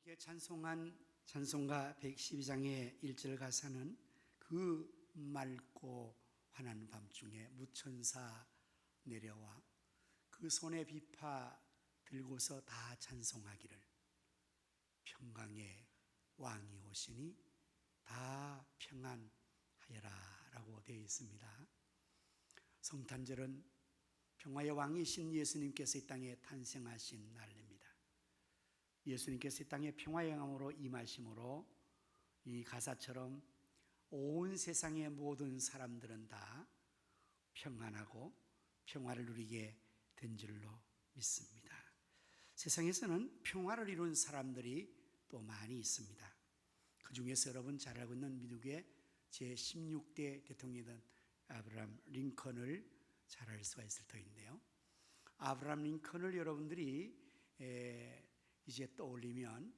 함께 찬송한 찬송가 112장의 1절 가사는 그 맑고 환한 밤중에 무천사 내려와 그 손에 비파 들고서 다 찬송하기를 평강의 왕이 오시니 다 평안하여라 라고 되어 있습니다. 성탄절은 평화의 왕이신 예수님께서 이 땅에 탄생하신 날입니다. 예수님께서 이 땅에 평화의 왕으로 임하심으로 이 가사처럼 온 세상의 모든 사람들은 다 평안하고 평화를 누리게 된 줄로 믿습니다. 세상에서는 평화를 이룬 사람들이 또 많이 있습니다. 그 중에서 여러분 잘 알고 있는 미국의 제16대 대통령이던 아브라함 링컨을 잘 알 수가 있을 터인데요. 아브라함 링컨을 여러분들이 이제 떠올리면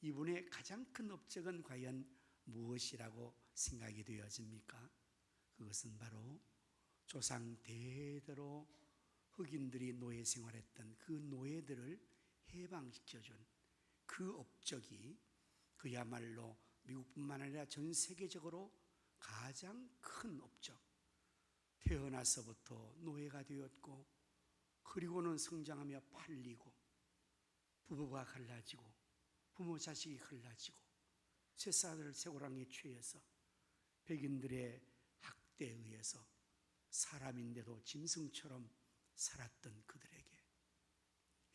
이분의 가장 큰 업적은 과연 무엇이라고 생각이 되어집니까? 그것은 바로 조상 대대로 흑인들이 노예 생활했던 그 노예들을 해방시켜준 그 업적이 그야말로 미국뿐만 아니라 전 세계적으로 가장 큰 업적. 태어나서부터 노예가 되었고 그리고는 성장하며 팔리고 부부가 갈라지고 부모 자식이 갈라지고 쇠사슬 쇠고랑에 취해서 백인들의 학대에 의해서 사람인데도 짐승처럼 살았던 그들에게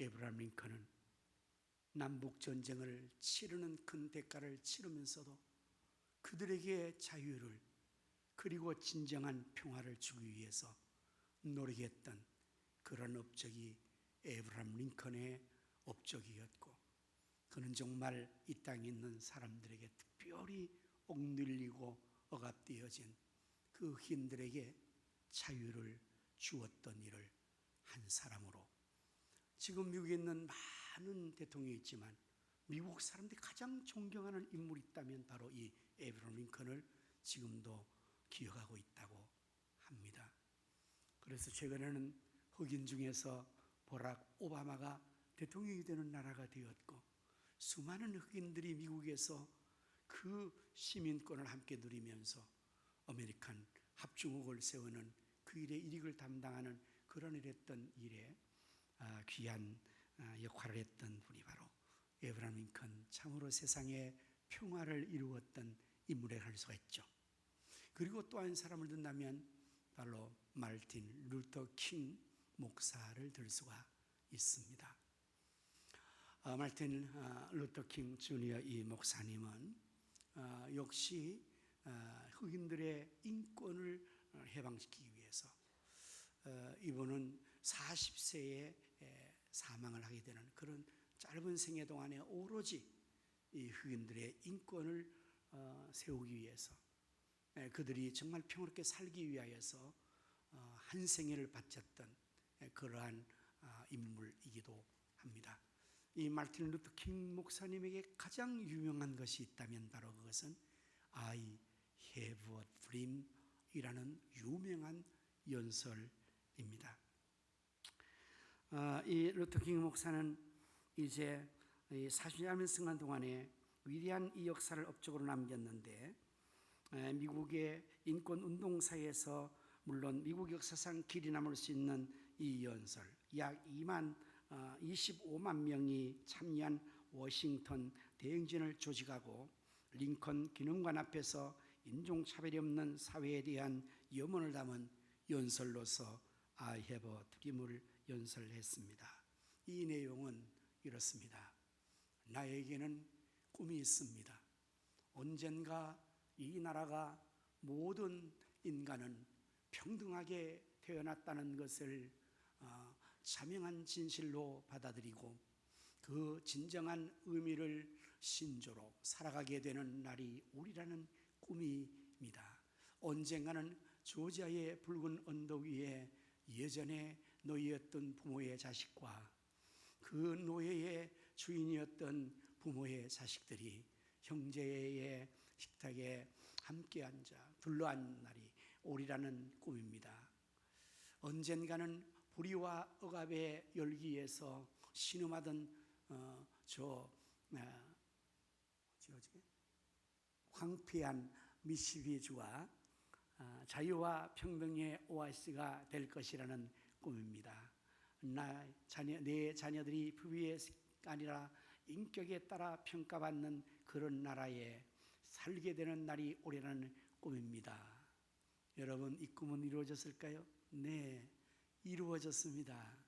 에브라함 링컨은 남북전쟁을 치르는 큰 대가를 치르면서도 그들에게 자유를 그리고 진정한 평화를 주기 위해서 노력했던 그런 업적이 에브라함 링컨의 업적이었고, 그는 정말 이 땅에 있는 사람들에게 특별히 억눌리고 억압되어진 그 흑인들에게 자유를 주었던 일을 한 사람으로, 지금 미국에 있는 많은 대통령이 있지만 미국 사람들이 가장 존경하는 인물이 있다면 바로 이 에브라함 링컨을 지금도 기억하고 있다고 합니다. 그래서 최근에는 흑인 중에서 버락 오바마가 대통령이 되는 나라가 되었고, 수많은 흑인들이 미국에서 그 시민권을 함께 누리면서 아메리칸 합중국을 세우는 그 일의 일익을 담당하는 그런 일을 했던 일에 귀한 역할을 했던 분이 바로 에브라함 링컨, 참으로 세상에 평화를 이루었던 인물이라 할 수가 있죠. 그리고 또 한 사람을 든다면 바로 마르틴 루터 킹 목사를 들 수가 있습니다. 마르틴 루터 킹 주니어 이 목사님은 역시 흑인들의 인권을 해방시키기 위해서 이분은 40세에 사망을 하게 되는 그런 짧은 생애 동안에 오로지 이 흑인들의 인권을 세우기 위해서, 그들이 정말 평화롭게 살기 위하여서 한 생애를 바쳤던 그러한 인물이기도 합니다. 이 마르틴 루터 킹 목사님에게 가장 유명한 것이 있다면 바로 그것은 I have a dream 이라는 유명한 연설입니다. 이 루터 킹 목사는 이제 40년 승한 동안에 위대한 이 역사를 업적으로 남겼는데, 미국의 인권운동사에서 물론 미국 역사상 길이 남을 수 있는 이 연설, 약 25만 명이 참여한 워싱턴 대행진을 조직하고 링컨 기념관 앞에서 인종차별이 없는 사회에 대한 염원을 담은 연설로서 I have a dream을 연설했습니다. 이 내용은 이렇습니다. 나에게는 꿈이 있습니다. 언젠가 이 나라가 모든 인간은 평등하게 태어났다는 것을 자명한 진실로 받아들이고 그 진정한 의미를 신조로 살아가게 되는 날이 오리라는 꿈입니다. 언젠가는 조지아의 붉은 언덕 위에 예전에 노예였던 부모의 자식과 그 노예의 주인이었던 부모의 자식들이 형제의 식탁에 함께 앉아 둘러앉는 날이 오리라는 꿈입니다. 언젠가는 불의와 억압의 열기에서 신음하던 저 황폐한 미시시피주가 자유와 평등의 오아시스가 될 것이라는 꿈입니다. 내 자녀들이 부귀의 아니라 인격에 따라 평가받는 그런 나라에 살게 되는 날이 오리라는 꿈입니다. 여러분, 이 꿈은 이루어졌을까요? 네, 이루어졌습니다.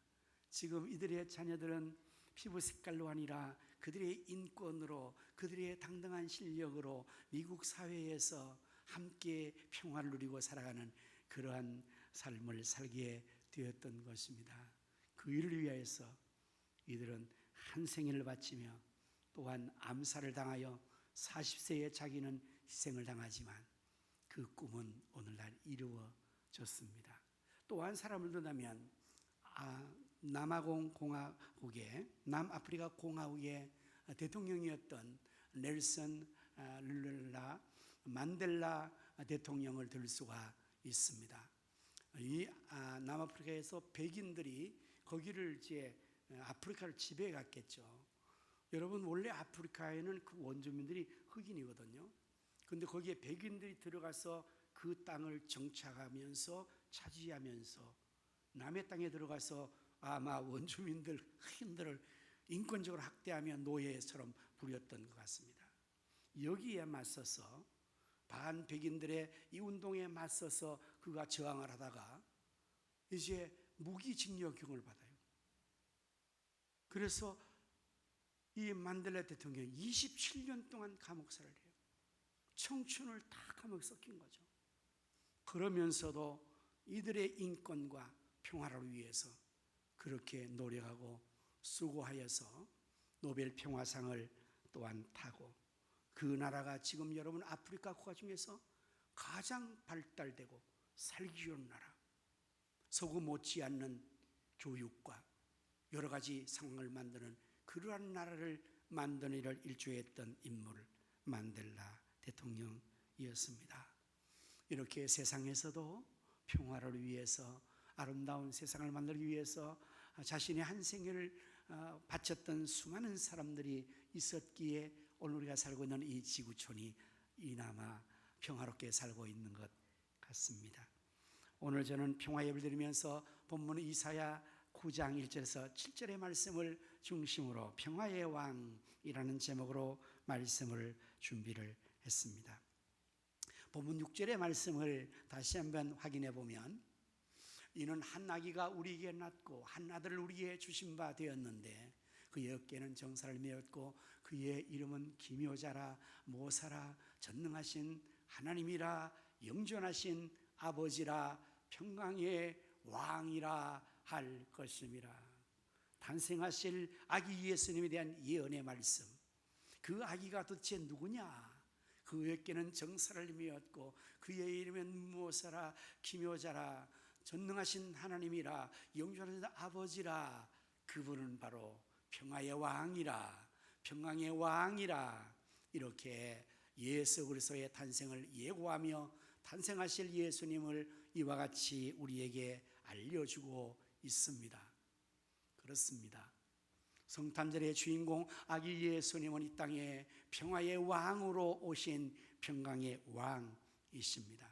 지금 이들의 자녀들은 피부 색깔로 아니라 그들의 인권으로, 그들의 당당한 실력으로 미국 사회에서 함께 평화를 누리고 살아가는 그러한 삶을 살게 되었던 것입니다. 그 일을 위하여서 이들은 한 생애를 바치며 또한 암살을 당하여 40세에 자기는 희생을 당하지만 그 꿈은 오늘날 이루어졌습니다. 또 한 사람을 든다면 남아프리카 공화국의 대통령이었던 넬슨 만델라 대통령을 들 수가 있습니다. 이 남아프리카에서 백인들이 거기를 이제 아프리카를 지배해 갔겠죠. 여러분, 원래 아프리카에는 그 원주민들이 흑인이거든요. 근데 거기에 백인들이 들어가서 그 땅을 정착하면서 차지하면서 남의 땅에 들어가서 아마 원주민들, 흑인들을 인권적으로 학대하며 노예처럼 부렸던 것 같습니다. 여기에 맞서서 반백인들의 이 운동에 맞서서 그가 저항을 하다가 이제 무기징역형을 받아요. 그래서 이 만델라 대통령이 27년 동안 감옥살이를 해요. 청춘을 다 감옥에 썩힌 거죠. 그러면서도 이들의 인권과 평화를 위해서 그렇게 노력하고 수고하여서 노벨 평화상을 또한 타고, 그 나라가 지금 여러분 아프리카 국가 중에서 가장 발달되고 살기 좋은 나라, 서구 못지않는 교육과 여러 가지 상황을 만드는 그러한 나라를 만드는 일을 일조했던 인물, 만델라 대통령이었습니다. 이렇게 세상에서도 평화를 위해서, 아름다운 세상을 만들기 위해서 자신의 한 생애를 바쳤던 수많은 사람들이 있었기에 오늘 우리가 살고 있는 이 지구촌이 이나마 평화롭게 살고 있는 것 같습니다. 오늘 저는 평화 예배를 드리면서 본문 이사야 9장 1절에서 7절의 말씀을 중심으로 평화의 왕이라는 제목으로 말씀을 준비를 했습니다. 본문 6절의 말씀을 다시 한번 확인해 보면, 이는 한 아기가 우리에게 낳고 한 아들을 우리에게 주신 바 되었는데 그의 어깨는 정사를 메었고 그의 이름은 기묘자라 모사라 전능하신 하나님이라 영존하신 아버지라 평강의 왕이라 할 것임이라. 탄생하실 아기 예수님에 대한 예언의 말씀, 그 아기가 도대체 누구냐? 그 어깨는 정사를 메었고 그의 이름은 모사라 기묘자라 전능하신 하나님이라 영존하신 아버지라. 그분은 바로 평화의 왕이라, 평강의 왕이라. 이렇게 예수 그리스도의 탄생을 예고하며 탄생하실 예수님을 이와 같이 우리에게 알려주고 있습니다. 그렇습니다. 성탄절의 주인공 아기 예수님은 이 땅에 평화의 왕으로 오신 평강의 왕이십니다.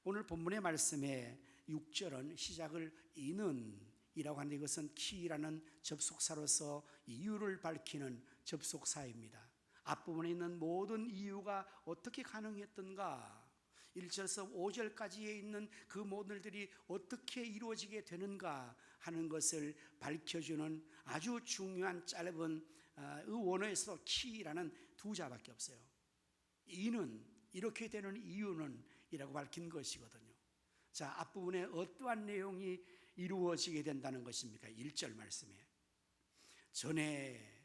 오늘 본문의 말씀에 6절은 시작을 이는 이라고 하는데, 이것은 키라는 접속사로서 이유를 밝히는 접속사입니다. 앞부분에 있는 모든 이유가 어떻게 가능했던가, 1절에서 5절까지에 있는 그 모든 일들이 어떻게 이루어지게 되는가 하는 것을 밝혀주는 아주 중요한 짧은 원어에서 키라는 두 자밖에 없어요. 이는, 이렇게 되는 이유는 이라고 밝힌 것이거든요. 자, 앞부분에 어떠한 내용이 이루어지게 된다는 것입니까? 1절 말씀에 전에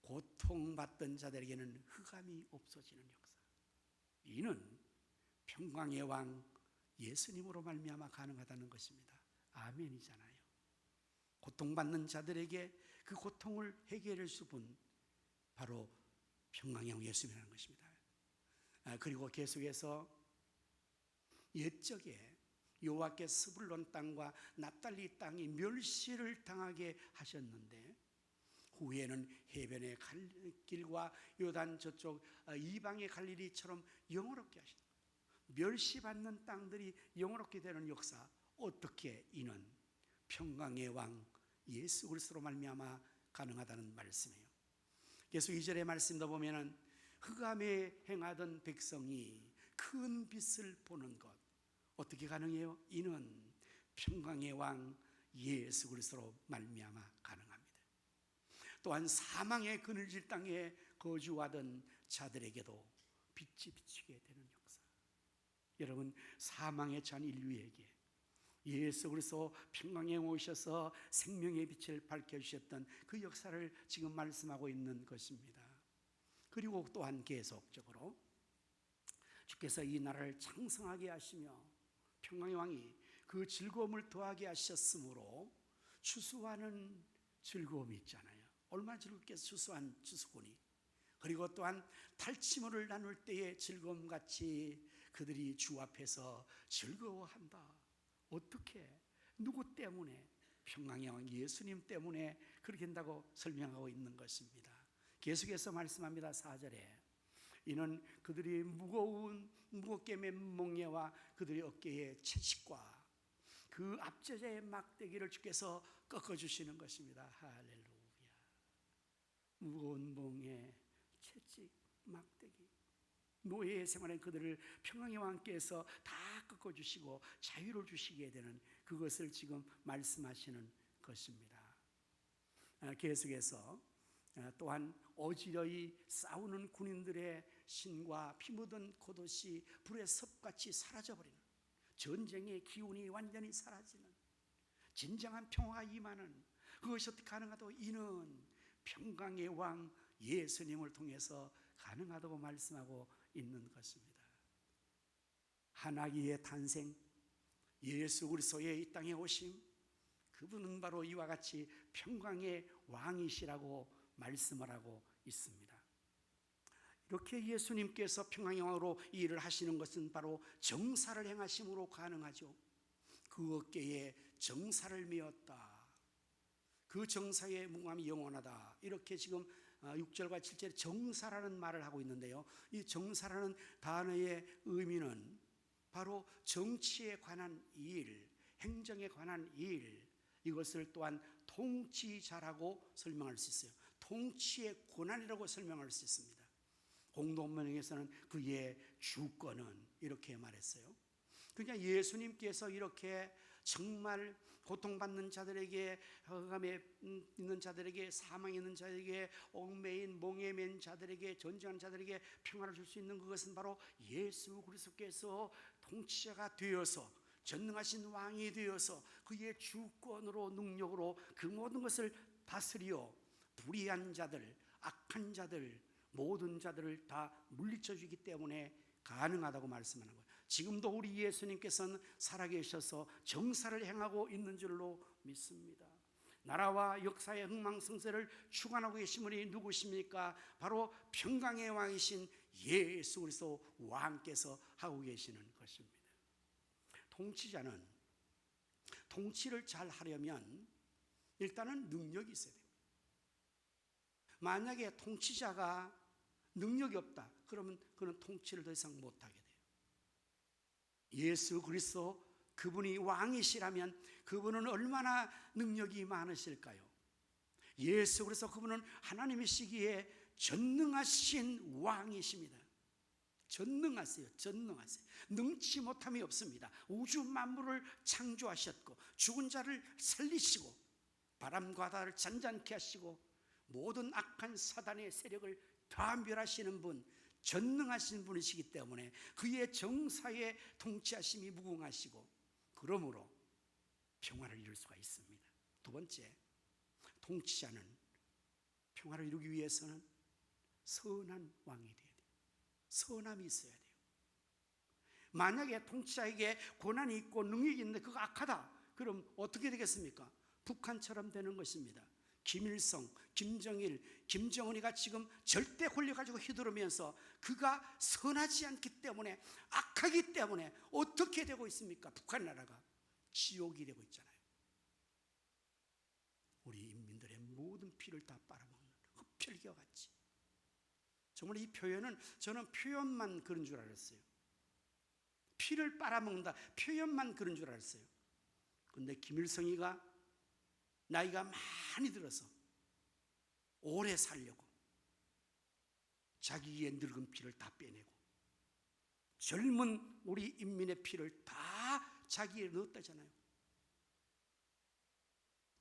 고통받던 자들에게는 흑암이 없어지는 역사, 이는 평강의 왕 예수님으로 말미암아 가능하다는 것입니다. 아멘이잖아요. 고통받는 자들에게 그 고통을 해결할 수 분 바로 평강의 왕 예수님이라는 것입니다. 그리고 계속해서 옛적에 여호와께 스불론 땅과 납달리 땅이 멸시를 당하게 하셨는데 후에는 해변의 길과 요단 저쪽 이방에 갈 일이처럼 영원롭게 하신다. 멸시받는 땅들이 영원롭게 되는 역사, 어떻게 이는 평강의 왕 예수 그리스도로 말미암아 가능하다는 말씀이에요. 계속 2절의 말씀도 보면은 흑암에 행하던 백성이 큰 빛을 보는 것, 어떻게 가능해요? 이는 평강의 왕 예수 그리스도로 말미암아 가능합니다. 또한 사망의 그늘질 땅에 거주하던 자들에게도 빛이 비치게 되는 역사. 여러분, 사망에 처한 인류에게 예수 그리스도 평강에 오셔서 생명의 빛을 밝혀주셨던 그 역사를 지금 말씀하고 있는 것입니다. 그리고 또한 계속적으로 주께서 이 나라를 창성하게 하시며 평강의 왕이 그 즐거움을 더하게 하셨으므로 추수하는 즐거움이 있잖아요. 얼마나 즐겁게 추수한 추수꾼이, 그리고 또한 탈취물을 나눌 때의 즐거움같이 그들이 주 앞에서 즐거워한다. 어떻게? 누구 때문에? 평강의 왕 예수님 때문에 그렇게 한다고 설명하고 있는 것입니다. 계속해서 말씀합니다. 4절에 이는 그들이 무겁게 맨 멍에와 그들의 어깨의 채찍과 그 압제자의 막대기를 주께서 꺾어주시는 것입니다. 할렐루야. 무거운 멍에 채찍, 막대기, 노예의 생활엔 그들을 평강의 왕께서 다 꺾어주시고 자유를 주시게 되는 그것을 지금 말씀하시는 것입니다. 계속해서 또한 어지러이 싸우는 군인들의 신과 피 묻은 겉옷이 불의 섭같이 사라져버리는, 전쟁의 기운이 완전히 사라지는 진정한 평화가 임하는, 그것이 어떻게 가능하다고? 이는 평강의 왕 예수님을 통해서 가능하다고 말씀하고 있는 것입니다. 한 아기의 탄생, 예수 그리스도의 이 땅에 오심, 그분은 바로 이와 같이 평강의 왕이시라고 말씀을 하고 있습니다. 이렇게 예수님께서 평강의 왕으로 이 일을 하시는 것은 바로 정사를 행하심으로 가능하죠. 그 어깨에 정사를 메었다. 그 정사의 무궁함이 영원하다. 이렇게 지금 6절과 7절에 정사라는 말을 하고 있는데요, 이 정사라는 단어의 의미는 바로 정치에 관한 일, 행정에 관한 일, 이것을 또한 통치자라고 설명할 수 있어요. 통치의 권한이라고 설명할 수 있습니다. 공동번역에서는 그의 주권은 이렇게 말했어요. 그러니까 예수님께서 이렇게 정말 고통받는 자들에게, 흑암에 있는 자들에게, 사망에 있는 자들에게, 얽매인 몽에 맨 자들에게, 전쟁하는 자들에게 평화를 줄 수 있는 그것은 바로 예수 그리스도께서 통치자가 되어서, 전능하신 왕이 되어서 그의 주권으로, 능력으로 그 모든 것을 다스려 불의한 자들, 악한 자들, 모든 자들을 다 물리쳐 주기 때문에 가능하다고 말씀하는 거예요. 지금도 우리 예수님께서는 살아계셔서 정사를 행하고 있는 줄로 믿습니다. 나라와 역사의 흥망성쇠를 주관하고 계신 분이 누구십니까? 바로 평강의 왕이신 예수 그리스도 왕께서 하고 계시는 것입니다. 통치자는 통치를 잘 하려면 일단은 능력이 있어야 됩니다. 만약에 통치자가 능력이 없다, 그러면 그는 통치를 더 이상 못하게 돼요. 예수 그리스도 그분이 왕이시라면 그분은 얼마나 능력이 많으실까요? 예수 그리스도 그분은 하나님이시기에 전능하신 왕이십니다. 전능하세요. 전능하세요. 능치 못함이 없습니다. 우주 만물을 창조하셨고 죽은 자를 살리시고 바람과 바다를 잔잔케 하시고 모든 악한 사단의 세력을 다 멸하시는 분, 전능하신 분이시기 때문에 그의 정사의 통치하심이 무궁하시고, 그러므로 평화를 이룰 수가 있습니다. 두 번째, 통치자는 평화를 이루기 위해서는 선한 왕이 돼야 돼요. 선함이 있어야 돼요. 만약에 통치자에게 권한이 있고 능력이 있는데 그거 악하다, 그럼 어떻게 되겠습니까? 북한처럼 되는 것입니다. 김일성, 김정일, 김정은이가 지금 절대 권력 가지고 휘두르면서 그가 선하지 않기 때문에, 악하기 때문에 어떻게 되고 있습니까? 북한 나라가 지옥이 되고 있잖아요. 우리 인민들의 모든 피를 다 빨아먹는 흡혈귀와 같이. 정말 이 표현은 저는 표현만 그런 줄 알았어요. 피를 빨아먹는다, 표현만 그런 줄 알았어요. 그런데 김일성이가 나이가 많이 들어서 오래 살려고 자기의 늙은 피를 다 빼내고 젊은 우리 인민의 피를 다 자기에 넣었다잖아요.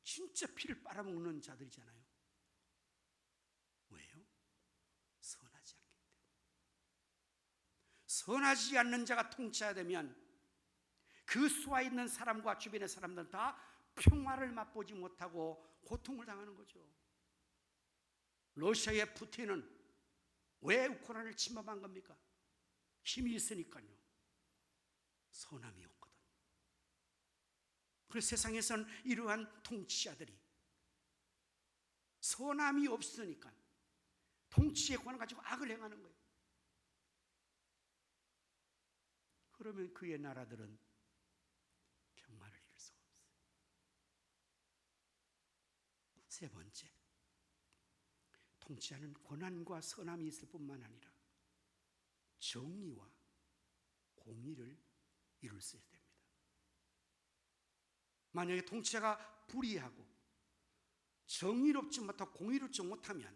진짜 피를 빨아먹는 자들이잖아요. 왜요? 선하지 않기 때문에. 선하지 않는 자가 통치하되면 그 수와 있는 사람과 주변의 사람들은 다 평화를 맛보지 못하고 고통을 당하는 거죠. 러시아의 푸틴은 왜 우크라이나를 침범한 겁니까? 힘이 있으니까요. 선함이 없거든. 그래서 세상에선 이러한 통치자들이 선함이 없으니까 통치의 권을 가지고 악을 행하는 거예요. 그러면 그의 나라들은 평화를 이룰 수가 없어요. 세 번째, 통치하는 권한과 선함이 있을 뿐만 아니라 정의와 공의를 이룰 수 있어야 됩니다. 만약에 통치자가 불의하고 정의롭지 못하고 공의롭지 못하면,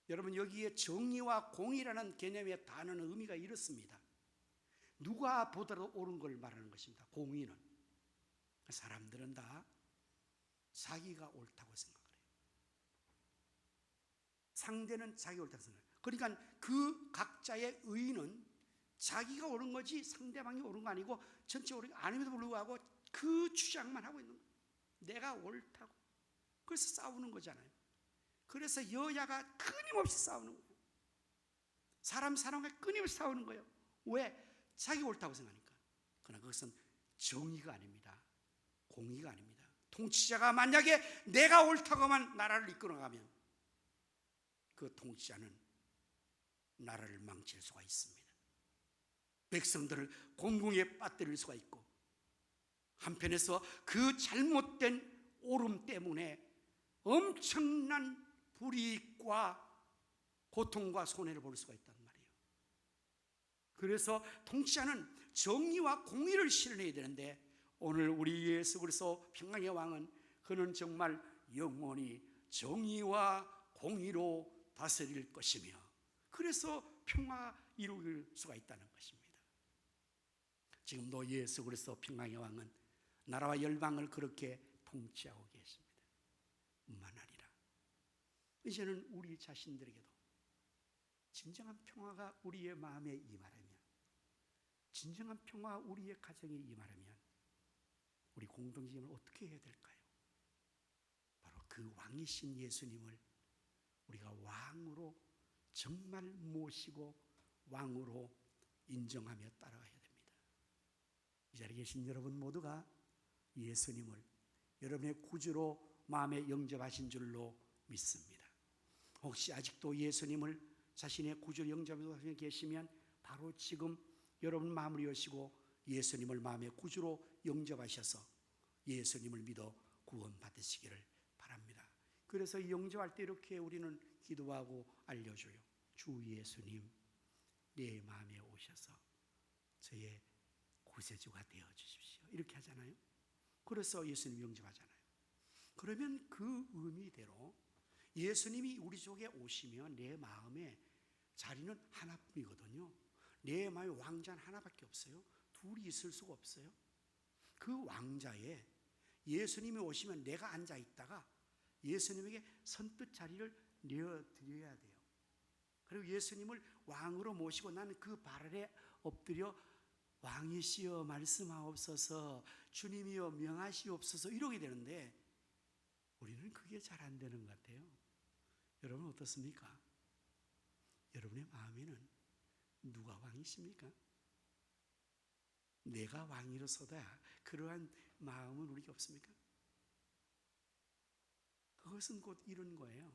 여러분 여기에 정의와 공의라는 개념의 단어는 의미가 이렇습니다. 누가 보더라도 옳은 걸 말하는 것입니다. 공의는 사람들은 다 자기가 옳다고 생각을 해요. 상대는 자기가 옳다고 생각해요. 그러니까 그 각자의 의는 자기가 옳은 거지 상대방이 옳은 거 아니고 전체 옳은 거 아님에도 불구하고 그 주장만 하고 있는 거예요. 내가 옳다고. 그래서 싸우는 거잖아요. 그래서 여야가 끊임없이 싸우는 거예요. 사람과 끊임없이 싸우는 거예요. 왜? 자기가 옳다고 생각하니까. 그러나 그것은 정의가 아닙니다. 공의가 아닙니다. 통치자가 만약에 내가 옳다고만 나라를 이끌어가면 그 통치자는 나라를 망칠 수가 있습니다. 백성들을 공궁에 빠뜨릴 수가 있고, 한편에서 그 잘못된 옳음 때문에 엄청난 불이익과 고통과 손해를 볼 수가 있단 말이에요. 그래서 통치자는 정의와 공의를 실현해야 되는데, 오늘 우리 예수 그리스도 평강의 왕은 그는 정말 영원히 정의와 공의로 다스릴 것이며, 그래서 평화 이룰 수가 있다는 것입니다. 지금도 예수 그리스도 평강의 왕은 나라와 열방을 그렇게 통치하고 계십니다. 뿐만 아니라 이제는 우리 자신들에게도 진정한 평화가 우리의 마음에 임하려면, 진정한 평화가 우리의 가정에 임하려면 우리 공동체는 어떻게 해야 될까요? 바로 그 왕이신 예수님을 우리가 왕으로 정말 모시고 왕으로 인정하며 따라가야 됩니다. 이 자리에 계신 여러분 모두가 예수님을 여러분의 구주로 마음에 영접하신 줄로 믿습니다. 혹시 아직도 예수님을 자신의 구주로 영접하고 계시면 바로 지금 여러분 마음을 여시고 예수님을 마음의 구주로 영접하셔서 예수님을 믿어 구원받으시기를 바랍니다. 그래서 영접할 때 이렇게 우리는 기도하고 알려줘요. 주 예수님, 내 마음에 오셔서 저의 구세주가 되어 주십시오. 이렇게 하잖아요. 그래서 예수님 영접하잖아요. 그러면 그 의미대로 예수님이 우리 속에 오시면 내 마음에 자리는 하나뿐이거든요. 내 마음에 왕자는 하나밖에 없어요. 둘이 있을 수가 없어요. 그 왕자에 예수님이 오시면 내가 앉아 있다가 예수님에게 선뜻 자리를 내어드려야 돼요. 그리고 예수님을 왕으로 모시고 나는 그 발 아래 엎드려 왕이시여 말씀하옵소서, 주님이여 명하시옵소서 이러게 되는데 우리는 그게 잘 안 되는 것 같아요. 여러분 어떻습니까? 여러분의 마음에는 누가 왕이십니까? 내가 왕이로서다 그러한 마음은 우리가 없습니까? 그것은 곧 이런 거예요.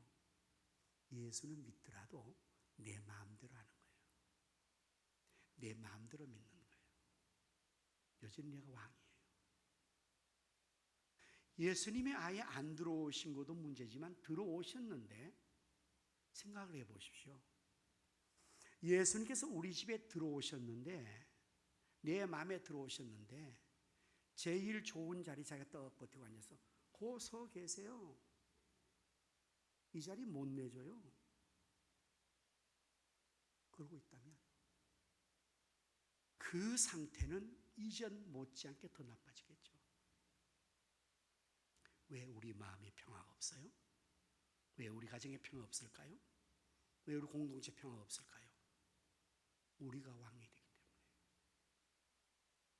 예수는 믿더라도 내 마음대로 하는 거예요. 내 마음대로 믿는 거예요. 여전히 내가 왕이에요. 예수님이 아예 안 들어오신 것도 문제지만 들어오셨는데 생각을 해보십시오. 예수님께서 우리 집에 들어오셨는데, 내 마음에 들어오셨는데 제일 좋은 자리 자기가 떡 버티고 앉아서 고 서 계세요. 이 자리 못 내줘요. 그러고 있다면 그 상태는 이전 못지않게 더 나빠지겠죠. 왜 우리 마음에 평화가 없어요? 왜 우리 가정에 평화 없을까요? 왜 우리 공동체 평화가 없을까요? 우리가 왕이 되기 때문에.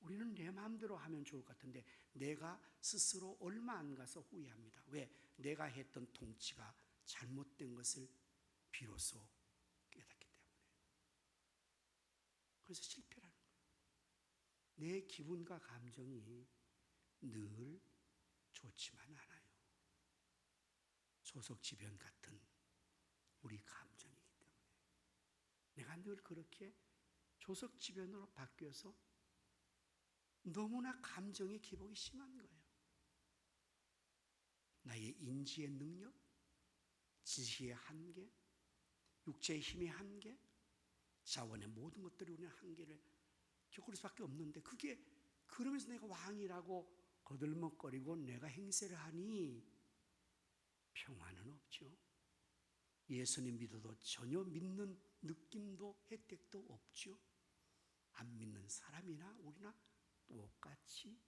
우리는 내 마음대로 하면 좋을 것 같은데 내가 스스로 얼마 안 가서 후회합니다. 왜? 내가 했던 통치가 잘못된 것을 비로소 깨닫기 때문에. 그래서 실패라는 거예요. 내 기분과 감정이 늘 좋지만 않아요. 소속지변 같은 우리 감정이기 때문에 내가 늘 그렇게 조석지변으로 바뀌어서 너무나 감정의 기복이 심한 거예요. 나의 인지의 능력, 지식의 한계, 육체의 힘의 한계, 자원의 모든 것들이 우리는 한계를 겪을 수밖에 없는데 그게 그러면서 내가 왕이라고 거들먹거리고 내가 행세를 하니 평화는 없죠. 예수님 믿어도 전혀 믿는 느낌도 혜택도 없죠. 안 믿는 사람이나 우리나 똑같이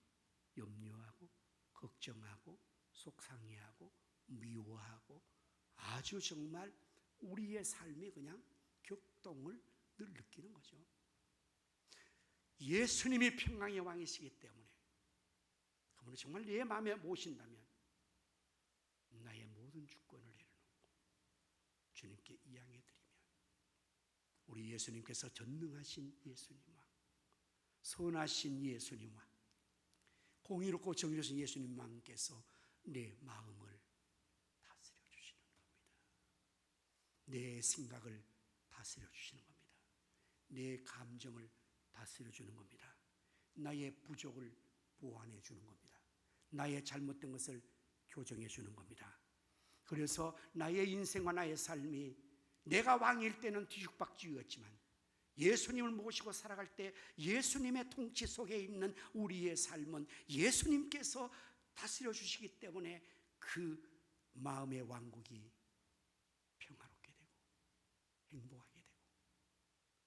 염려하고 걱정하고 속상해하고 미워하고 아주 정말 우리의 삶이 그냥 격동을 늘 느끼는 거죠. 예수님이 평강의 왕이시기 때문에 그분을 정말 내 마음에 모신다면 나의 모든 주권을 내려놓고 주님께 이양해드리면 우리 예수님께서 전능하신 예수님과 선하신 예수님과 공의롭고 정의로우신 예수님만께서 내 마음을 다스려 주시는 겁니다. 내 생각을 다스려 주시는 겁니다. 내 감정을 다스려 주는 겁니다. 나의 부족을 보완해 주는 겁니다. 나의 잘못된 것을 교정해 주는 겁니다. 그래서 나의 인생과 나의 삶이 내가 왕일 때는 뒤죽박죽이었지만 예수님을 모시고 살아갈 때 예수님의 통치 속에 있는 우리의 삶은 예수님께서 다스려 주시기 때문에 그 마음의 왕국이 평화롭게 되고 행복하게 되고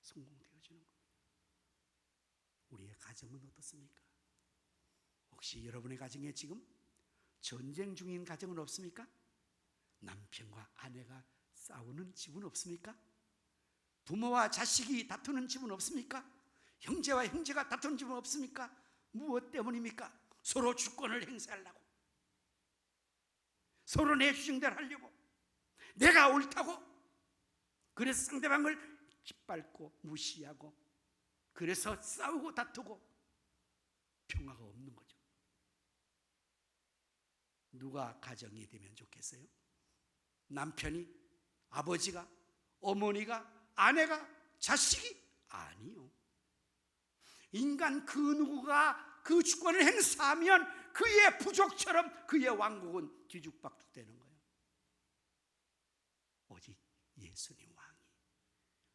성공되어지는 겁니다. 우리의 가정은 어떻습니까? 혹시 여러분의 가정에 지금 전쟁 중인 가정은 없습니까? 남편과 아내가 싸우는 집은 없습니까? 부모와 자식이 다투는 집은 없습니까? 형제와 형제가 다투는 집은 없습니까? 무엇 때문입니까? 서로 주권을 행사하려고, 서로 내 주장대로 하려고, 내가 옳다고, 그래서 상대방을 짓밟고 무시하고, 그래서 싸우고 다투고 평화가 없는 거죠. 누가 가정이 되면 좋겠어요? 남편이, 아버지가, 어머니가, 아내가, 자식이? 아니요. 인간 그 누구가 그 주권을 행사하면 그의 부족처럼 그의 왕국은 뒤죽박죽되는 거예요. 오직 예수님 왕이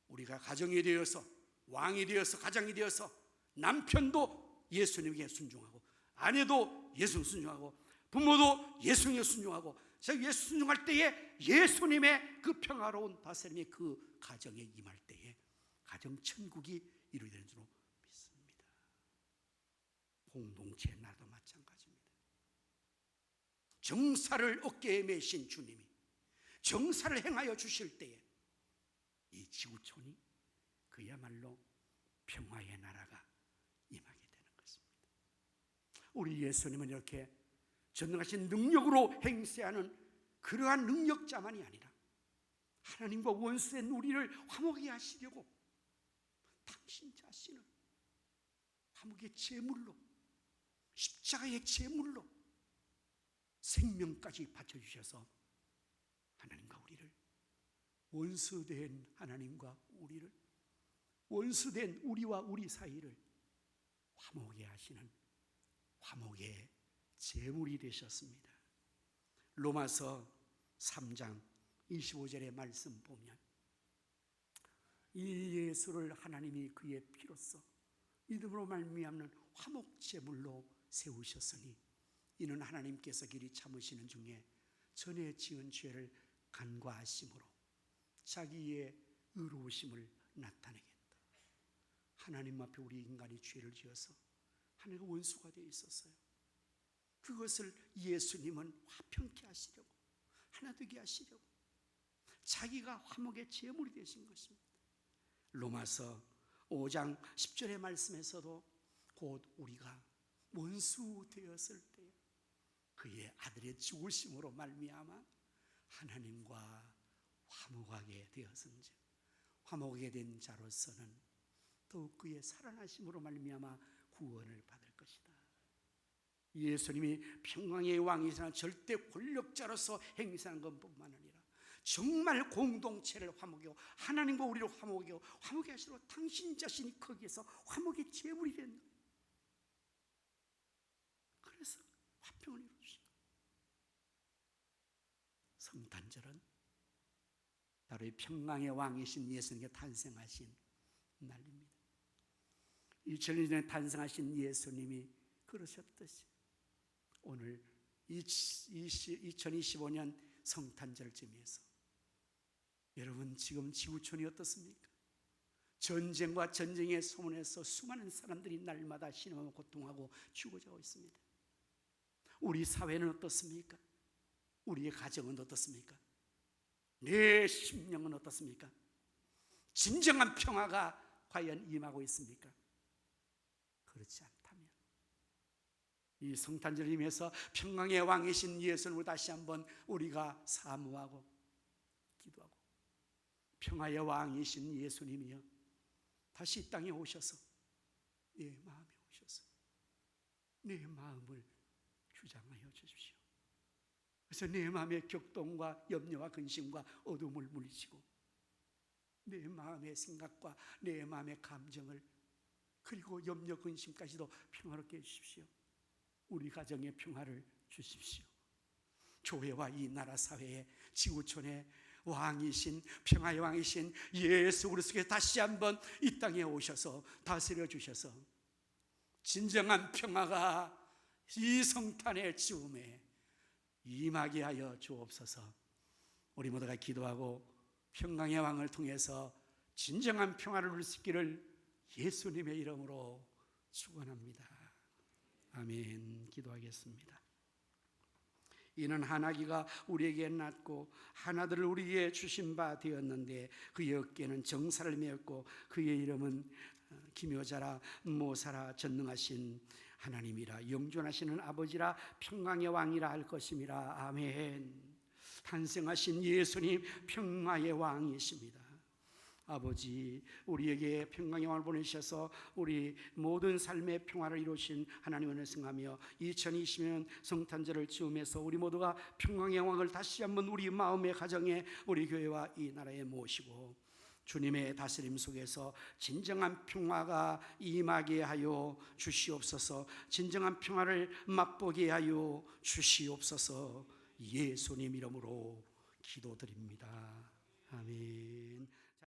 우리가 가정이 되어서 왕이 되어서 가정이 되어서 남편도 예수님에게 순종하고 아내도 예수 순종하고 부모도 예수님에 순종하고 예수 순종할 때에 예수님의 그 평화로운 다스림이 그 가정에 임할 때에 가정 천국이 이루어지는 줄로 믿습니다. 공동체 나도 마찬가지입니다. 정사를 어깨에 메신 주님이 정사를 행하여 주실 때에 이 지구촌이 그야말로 평화의 나라가 임하게 되는 것입니다. 우리 예수님은 이렇게 전능하신 능력으로 행세하는 그러한 능력자만이 아니라 하나님과 원수된 우리를 화목케 하시려고 당신 자신을 화목의 제물로, 십자가의 제물로 생명까지 바쳐주셔서 하나님과 우리를, 원수된 하나님과 우리를, 원수된 우리와 우리 사이를 화목케 하시는 화목의 제물이 되셨습니다. 로마서 3장 25절의 말씀 보면 이 예수를 하나님이 그의 피로써 믿음으로 말미암는 화목 제물로 세우셨으니 이는 하나님께서 길이 참으시는 중에 전에 지은 죄를 간과하심으로 자기의 의로우심을 나타내겠다. 하나님 앞에 우리 인간이 죄를 지어서 하나님과 원수가 되어 있었어요. 그것을 예수님은 화평케 하시려고, 하나 되게 하시려고 자기가 화목의 제물이 되신 것입니다. 로마서 5장 10절의 말씀에서도 곧 우리가 원수 되었을 때 그의 아들의 죽으심으로 말미암아 하나님과 화목하게 되었은즉 화목하게 된 자로서는 더욱 그의 살아나심으로 말미암아 구원을 받을 것이다. 예수님이 평강의 왕이시나 절대 권력자로서 행사한 것뿐만 아니라 정말 공동체를 화목하고 하나님과 우리를 화목하고 화목하게 하시도록 당신 자신이 거기에서 화목의 제물이 된 거예요. 그래서 화평을 이루신 거예요. 성탄절은 바로 이 평강의 왕이신 예수님께 탄생하신 날입니다. 2000년 전에 탄생하신 예수님이 그러셨듯이 오늘 2025년 성탄절쯤에서 여러분 지금 지구촌이 어떻습니까? 전쟁과 전쟁의 소문에서 수많은 사람들이 날마다 신음하고 고통하고 죽어가고 있습니다. 우리 사회는 어떻습니까? 우리의 가정은 어떻습니까? 내 심령은 어떻습니까? 진정한 평화가 과연 임하고 있습니까? 그렇지 않다면 이 성탄절을 임해서 평강의 왕이신 예수님을 다시 한번 우리가 사모하고 기도하고 평화의 왕이신 예수님이여 다시 이 땅에 오셔서 내 마음에 오셔서 내 마음을 주장하여 주십시오. 그래서 내 마음의 격동과 염려와 근심과 어둠을 물리치고 내 마음의 생각과 내 마음의 감정을 그리고 염려 근심까지도 평화롭게 해주십시오. 우리 가정의 평화를 주십시오. 교회와 이 나라 사회의 지구촌의 왕이신 평화의 왕이신 예수 그리스도께서 다시 한번 이 땅에 오셔서 다스려 주셔서 진정한 평화가 이 성탄의 즈음에 임하게 하여 주옵소서. 우리 모두가 기도하고 평강의 왕을 통해서 진정한 평화를 누릴 수 있기를 예수님의 이름으로 축원합니다. 아멘. 기도하겠습니다. 이는 한 아기가 우리에게 낳고 한 아들을 우리에게 주신 바 되었는데 그의 어깨는 정사를 메었고 그의 이름은 기묘자라 모사라 전능하신 하나님이라 영존하시는 아버지라 평강의 왕이라 할 것임이라. 아멘. 탄생하신 예수님 평화의 왕이십니다. 아버지, 우리에게 평강의 왕을 보내셔서 우리 모든 삶의 평화를 이루신 하나님을 승하며 2020년 성탄절을 즈음해서 우리 모두가 평강의 왕을 다시 한번 우리 마음의 가정에 우리 교회와 이 나라에 모시고 주님의 다스림 속에서 진정한 평화가 임하게 하여 주시옵소서. 진정한 평화를 맛보게 하여 주시옵소서. 예수님 이름으로 기도드립니다. 아멘.